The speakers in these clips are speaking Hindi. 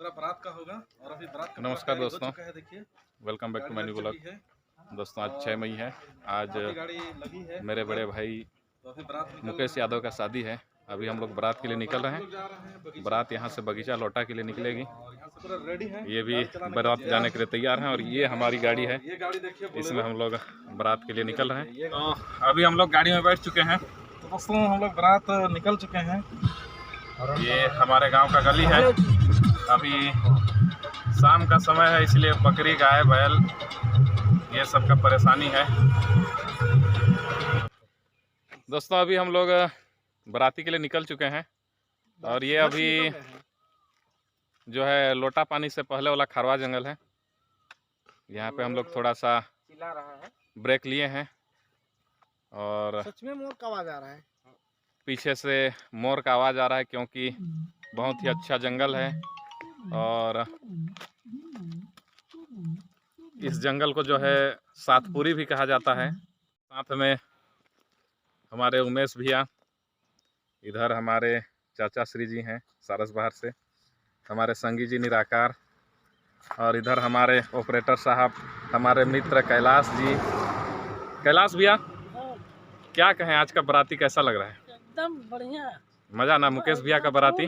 दूसरा बारात का होगा और अभी बारात का नमस्कार दोस्तों, देखिए welcome back to my new vlog. दोस्तों आज 6 मई है। आज गाड़ी लगी है मेरे बड़े भाई तो अभी बारात मुकेश यादव का शादी है। अभी हम लोग बारात के लिए निकल रहे हैं। बारात यहाँ से बगीचा लौटा के लिए निकलेगी। पूरा रेडी है, ये भी बारात जाने के लिए तैयार हैं और ये हमारी गाड़ी है, ये गाड़ी देखिए, इसमें हम लोग बारात के लिए निकल रहे हैं। तो अभी हम लोग गाड़ी में बैठ चुके हैं। तो दोस्तों हम लोग बारात निकल चुके हैं। ये हमारे गांव का गली है। अभी शाम का समय है, इसलिए बकरी गाय बैल ये सब का परेशानी है। दोस्तों अभी हम लोग बाराती के लिए निकल चुके हैं और ये अभी जो है लोटा पानी से पहले वाला खारवा जंगल है। यहाँ पे हम लोग थोड़ा सा ब्रेक लिए हैं और सच में मोर का आवाज आ रहा है। पीछे से मोर का आवाज़ आ रहा है क्योंकि बहुत ही अच्छा जंगल है और इस जंगल को जो है सातपुरी भी कहा जाता है। साथ में हमारे उमेश भैया, इधर हमारे चाचा श्री जी हैं सारस बाहर से, हमारे संगी जी निराकार, और इधर हमारे ऑपरेटर साहब हमारे मित्र कैलाश जी। कैलाश भैया क्या कहें, आज का बाराती कैसा लग रहा है? एकदम बढ़िया, मजा ना? मुकेश भैया का बाराती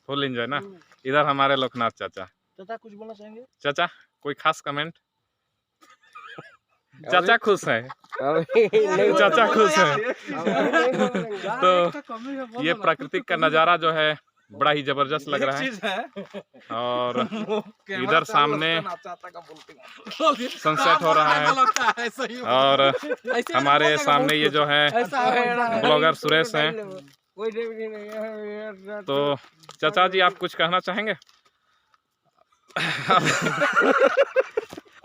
फुल एंजॉय ना। इधर हमारे लोकनाथ चाचा। चाचा कुछ बोलना चाहेंगे? चाचा कोई खास कमेंट? चाचा खुश है, चाचा खुश है। तो ये प्राकृतिक का नज़ारा जो है बड़ा ही जबरदस्त लग रहा है। और इधर सामने सनसेट हो रहा है और हमारे सामने ये जो है ब्लॉगर सुरेश हैं। तो चाचा जी आप कुछ कहना चाहेंगे?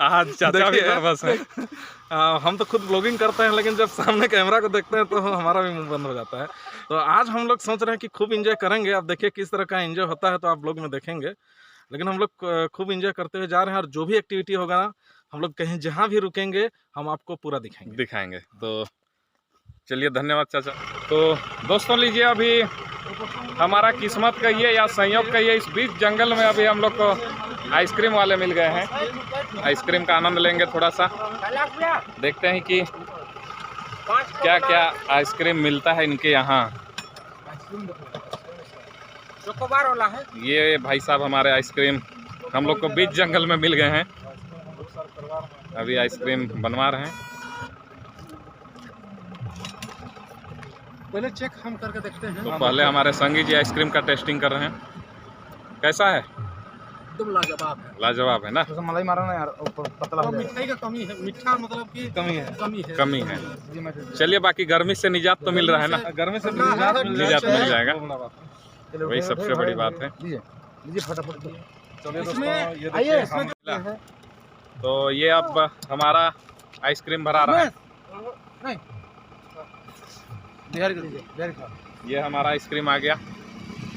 आज चाचा भी बस है। हम तो खुद ब्लॉगिंग करते हैं, लेकिन जब सामने कैमरा को देखते हैं तो हमारा भी मुंह बंद हो जाता है। तो आज हम लोग सोच रहे हैं कि खूब एंजॉय करेंगे। आप देखिए किस तरह का एंजॉय होता है, तो आप ब्लॉग में देखेंगे। लेकिन हम लोग खूब एंजॉय करते हुए जा रहे हैं और जो भी एक्टिविटी होगा ना, हम लोग कहीं जहाँ भी रुकेंगे हम आपको पूरा दिखाएंगे। तो चलिए, धन्यवाद चाचा। तो दोस्तों लीजिए, अभी हमारा किस्मत कहिए या संयोग कहिए, इस बीच जंगल में अभी हम लोग को आइसक्रीम वाले मिल गए हैं। आइसक्रीम का आनंद लेंगे थोड़ा सा, देखते हैं कि क्या क्या आइसक्रीम मिलता है इनके यहाँ। चोकोबार वाला है ये भाई साहब हमारे आइसक्रीम हम लोग को बीच जंगल में मिल गए हैं। अभी आइसक्रीम बनवा रहे हैं। पहले चेक हम करके देखते हैं। तो पहले हमारे संगी जी आइसक्रीम का टेस्टिंग कर रहे हैं। कैसा है? एकदम लाजवाब है। लाजवाब है ना? तो मलाई मारो ना यार, ऊपर पतला हो जाए। मिठाई का कमी है, मीठा मतलब कि कमी है। चलिए, बाकी गर्मी से निजात तो मिल रहा है ना? गर्मी से निजात मिल जाएगा, वही सबसे बड़ी बात है। लीजिए फटाफट। चलिए दोस्तों, ये देखिए तो ये अब हमारा आइसक्रीम भरा रहा है। ये हमारा आइसक्रीम आ गया।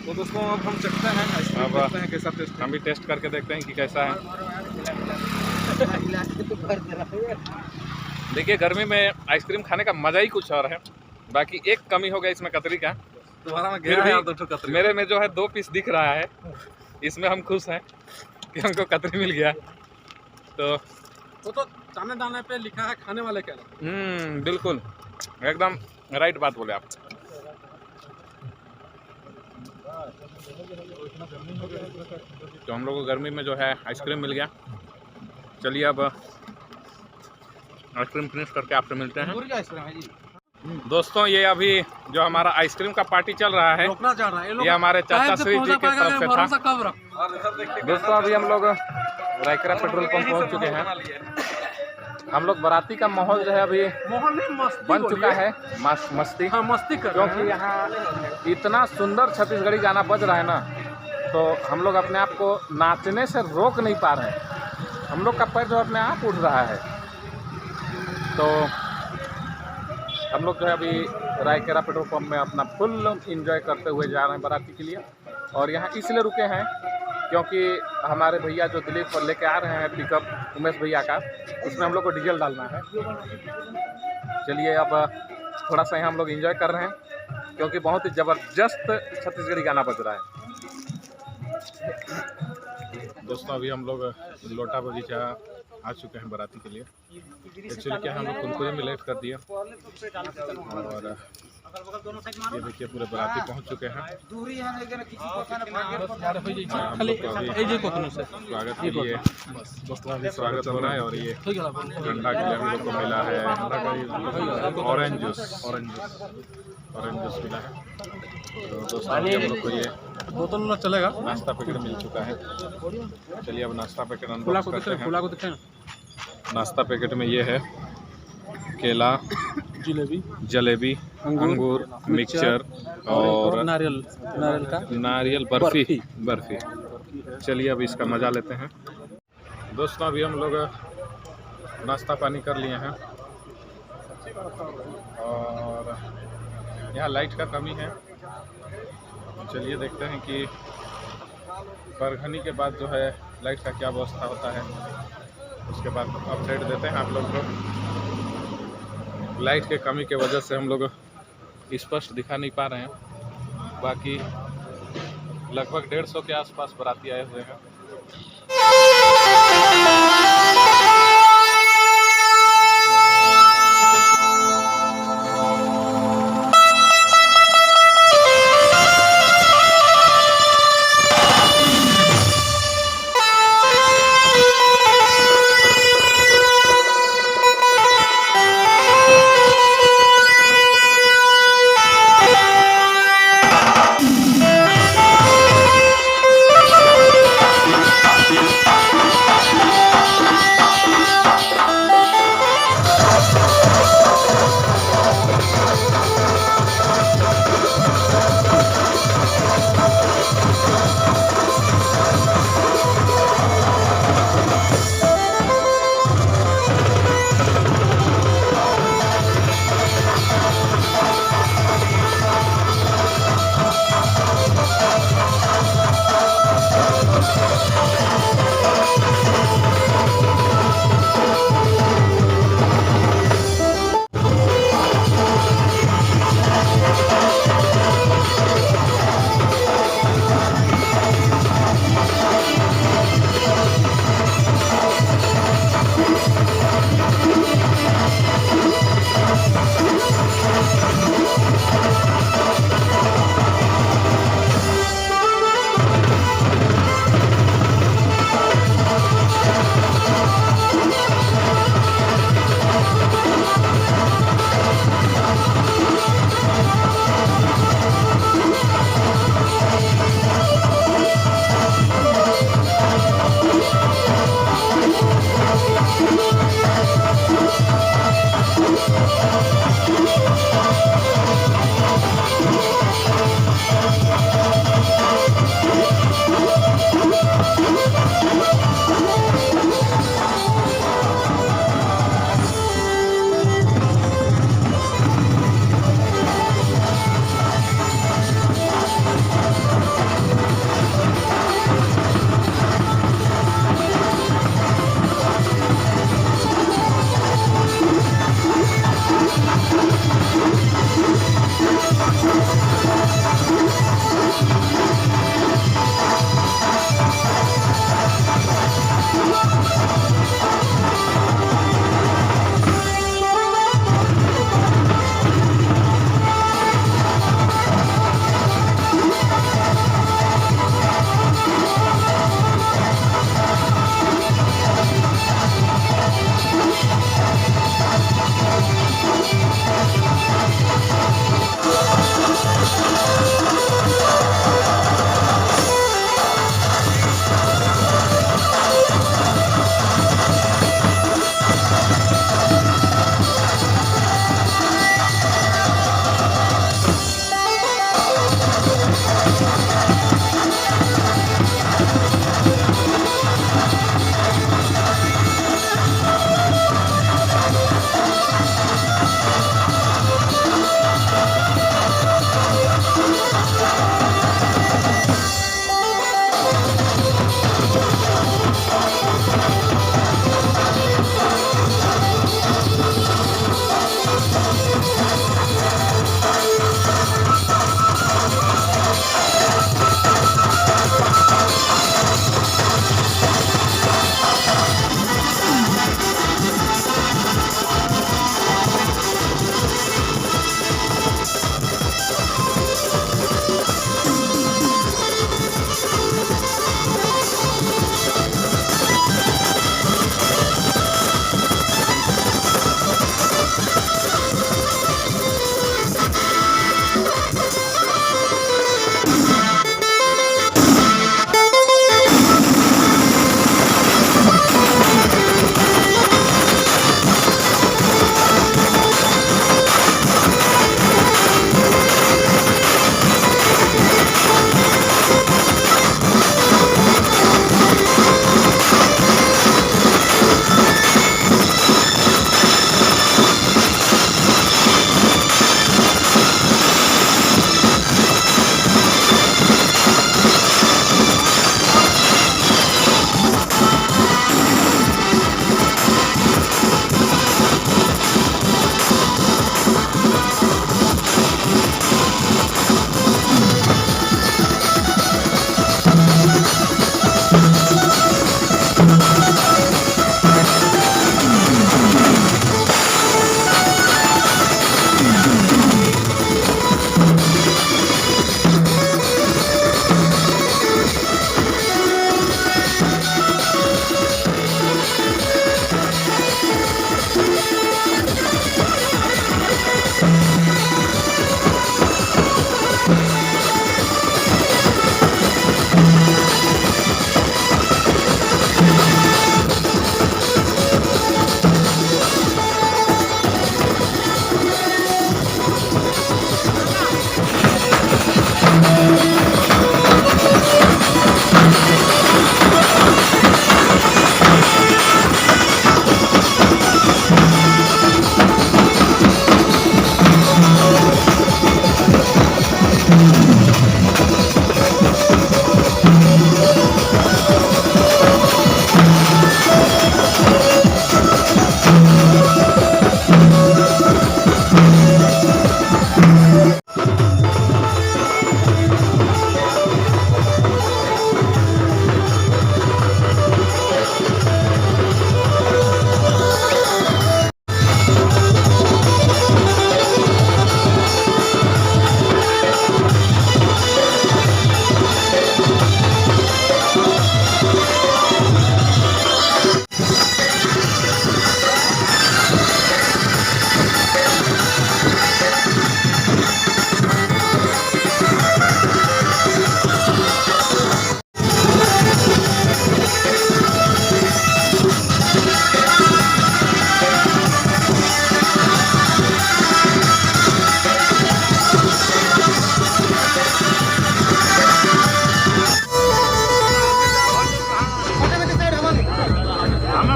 तो दोस्तों अब हम चखते हैं आइसक्रीम, अब देखते हैं कैसा टेस्ट। हम भी टेस्ट करके देखते हैं कि कैसा है। देखिए, गर्मी में आइसक्रीम खाने का मजा ही कुछ और है। बाकी एक कमी हो गया इसमें कतरी का। तुम्हारा में घेरा है, दो कतरी मेरे में जो है 2 पीस दिख रहा है। इसमें हम खुश हैं कि हमको कतरी मिल गया। तो दाने दाने पे लिखा है खाने वाले क्या? बिल्कुल एकदम राइट बात बोले आप। तो हम लोग को गर्मी में जो है आइसक्रीम मिल गया। चलिए अब आइसक्रीम फिनिश करके आपसे मिलते हैं। दोस्तों ये अभी जो हमारा आइसक्रीम का पार्टी चल रहा है, ये हमारे चाचा श्री जी की तरफ से था। दोस्तों अभी हम लोग रायकरा पेट्रोल पंप पहुंच चुके हैं। हम लोग बाराती का माहौल जो है अभी बन चुका है, मस्ती क्योंकि यहाँ इतना सुंदर छत्तीसगढ़ी गाना बज रहा है ना, तो हम लोग अपने आप को नाचने से रोक नहीं पा रहे हैं। हम लोग का पैर जो अपने आप उठ रहा है। तो हम लोग जो है अभी रायकेरा पेट्रोल पंप में अपना फुल एंजॉय करते हुए जा रहे हैं बाराती के लिए। और यहाँ इसलिए रुके हैं क्योंकि हमारे भैया जो दिल्ली पर लेके आ रहे हैं पिकअप उमेश भैया का, उसमें हम लोग को डीजल डालना है। चलिए अब थोड़ा सा यहाँ हम लोग एंजॉय कर रहे हैं क्योंकि बहुत ही ज़बरदस्त छत्तीसगढ़ी गाना बज रहा है। दोस्तों अभी हम लोग लोटा बगीचा आ चुके हैं बाराती के लिए। एक्चुअली क्या है, हम लोग कुनकुरी में लेट कर दिए और ये देखिए पूरे बाराती पहुंच चुके हैं। हम लोग को अभी स्वागत के लिए स्वागत हो रहा है और ये ठंडा के लिए हम लोग को मिला है ऑरेंज जूस मिला है। तो दोस्तों अभी हम लोग को ये बोतल में चलेगा। नाश्ता पैकेट मिल चुका है। चलिए अब नाश्ता पैकेट अनबॉक्स करते हैं। नाश्ता पैकेट में ये है केला, जलेबी, अंगूर, मिक्सचर और नारियल बर्फी। चलिए अब इसका मज़ा लेते हैं। दोस्तों अभी हम लोग नाश्ता पानी कर लिए हैं और यहाँ लाइट का कमी है। चलिए देखते हैं कि बरघनी के बाद जो है लाइट का क्या व्यवस्था होता है, उसके बाद अपडेट देते हैं आप लोग को। लाइट के कमी के वजह से हम लोग स्पष्ट दिखा नहीं पा रहे हैं। बाकी लगभग 150 के आसपास बाराती आए हुए हैं।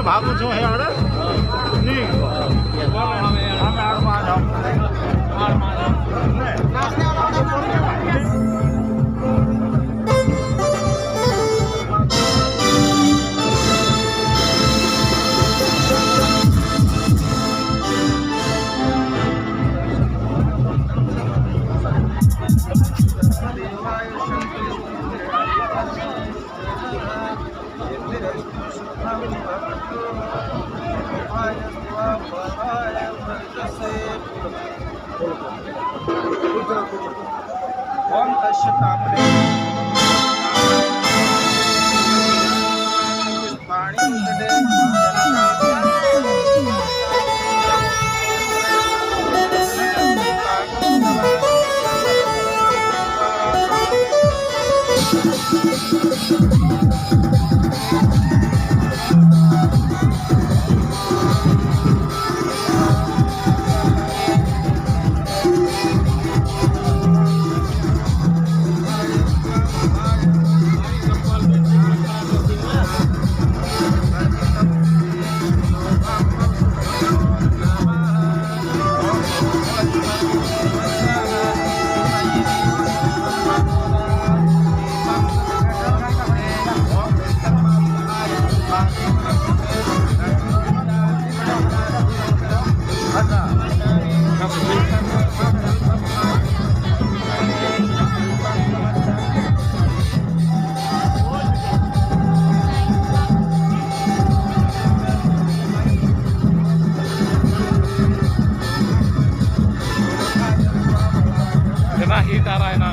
भागो जो है यार नहीं हम आग में आ जाओ ओम तस्य तामरे पुष्पाणि मुदे इतना हीट आ रहा है ना।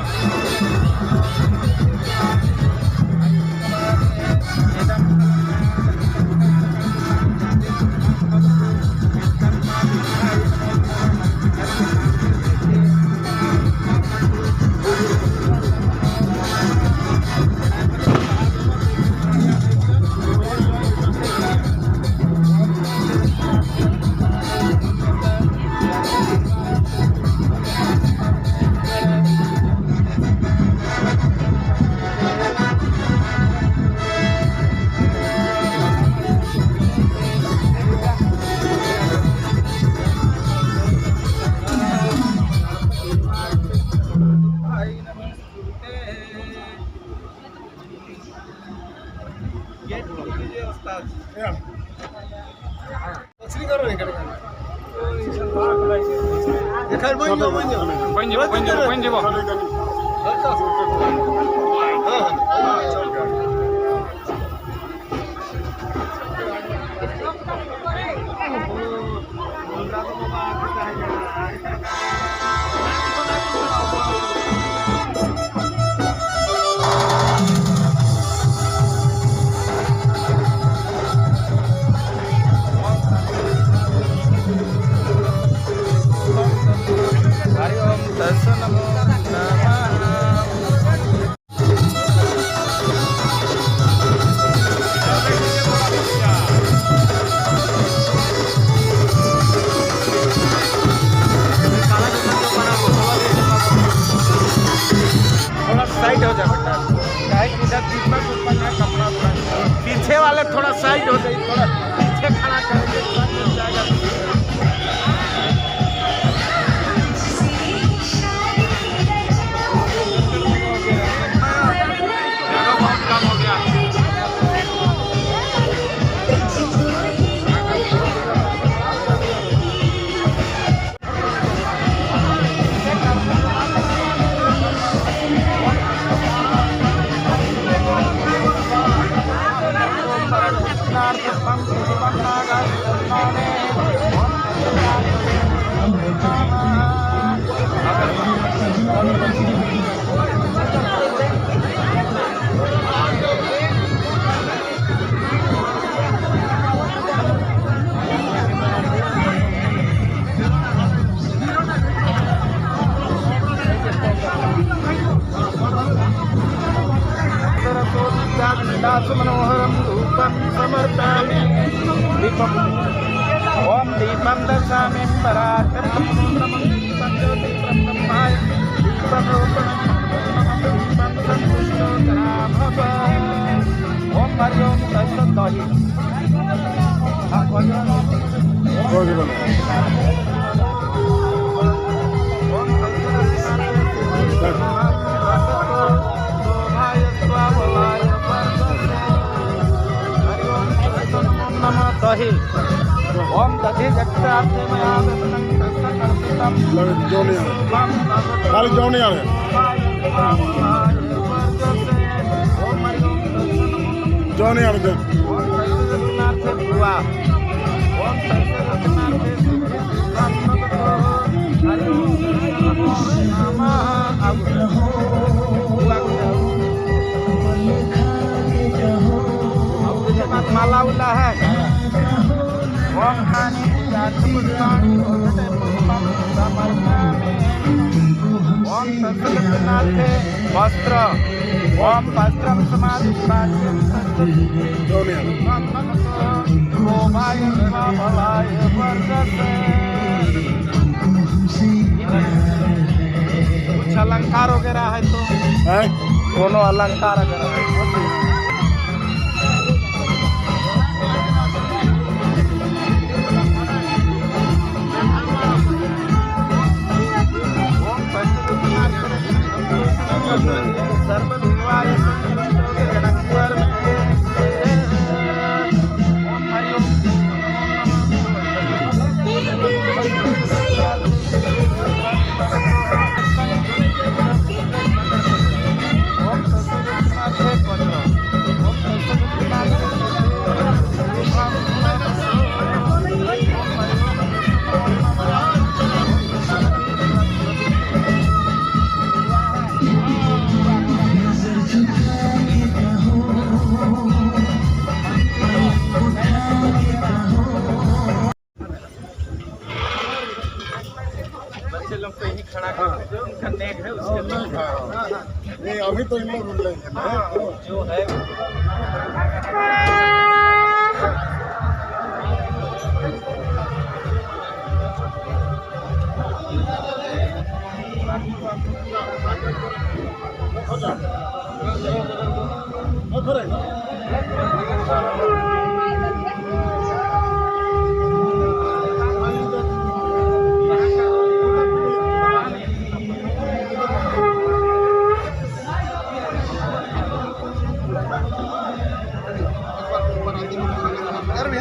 बन जाओ हरि ओम तस्य नमो नमः। थोड़ा साइड हो जा बेटा, इधर दीपक ऊपर है कपड़ा पीछे वाले थोड़ा साइड हो जाए, थोड़ा पीछे खड़ा करेंगे सब मिल जाएगा। मनोहरम धूपम समर्पयामि दीपम ओम दीपम दर्शयामि परात्परम दीपम ज्योति ब्रह्ममाय दीपम दीपम संतुष्टो करा भव ओम हरि ओम तत्सत्। ओम दधि जगतार्थे मया खाली क्यों नहीं आ रहे? क्यों नहीं आ रहे? माला उला है ओम सत्सनाथे वस्त्र ओम वस्त्र समाधि कुछ अलंकार वगैरह है तो दोनों अलंकार वगैरह है नहीं अभी तो इन लोग रुक लेंगे जो है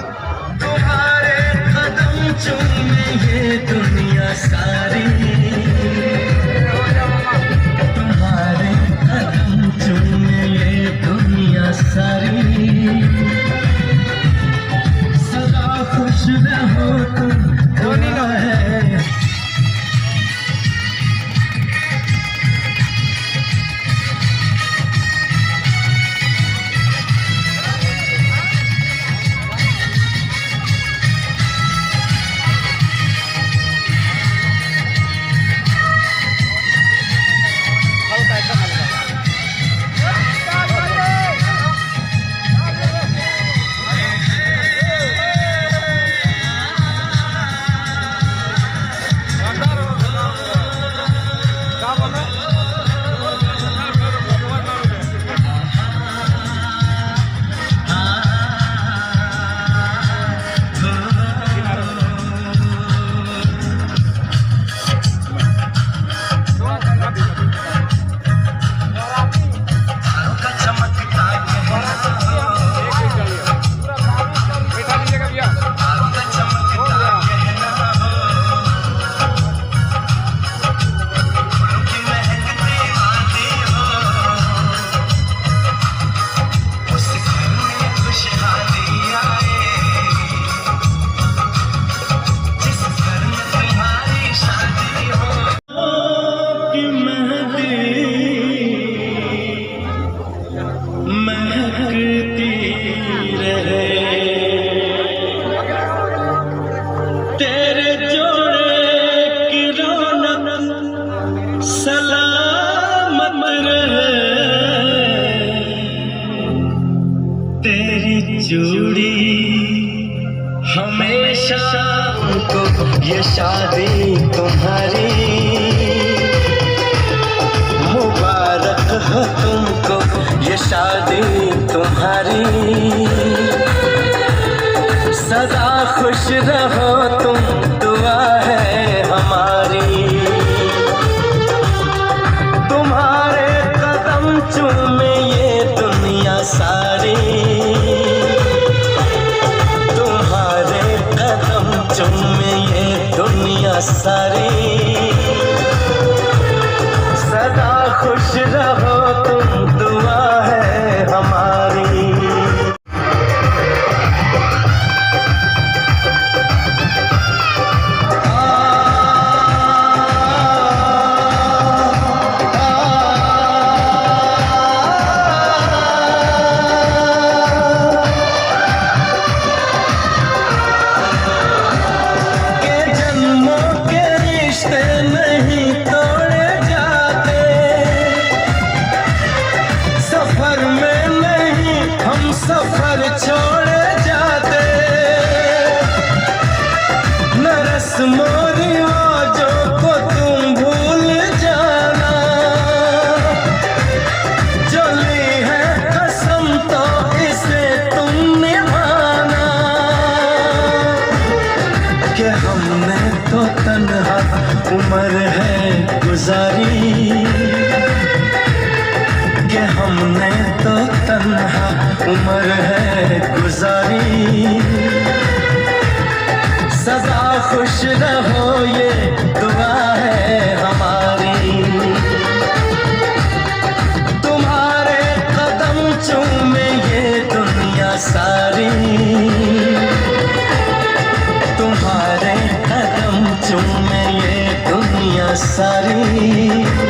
तुम्हारे कदम चूमे ये दुनिया सारी तुम्हारे कदम चूमे ये दुनिया सारी सदा खुश रहो तुम दुआ है चूड़ी हमेशा को ये शादी तुम्हारी मुबारक हो तुमको ये शादी तुम्हारी सदा खुश रहो तुम सफर छोड़ जाते न रस्मों रिवाजों को तुम भूल जाना जो ली है कसम तो इसे तुम निभाना कि हमने तो तन्हा उम्र है गुजारी कि हमने तो तन्हा उम्र है गुजारी सदा खुश रहो ये दुआ है हमारी तुम्हारे कदम चूमे ये दुनिया सारी तुम्हारे कदम चूमे ये दुनिया सारी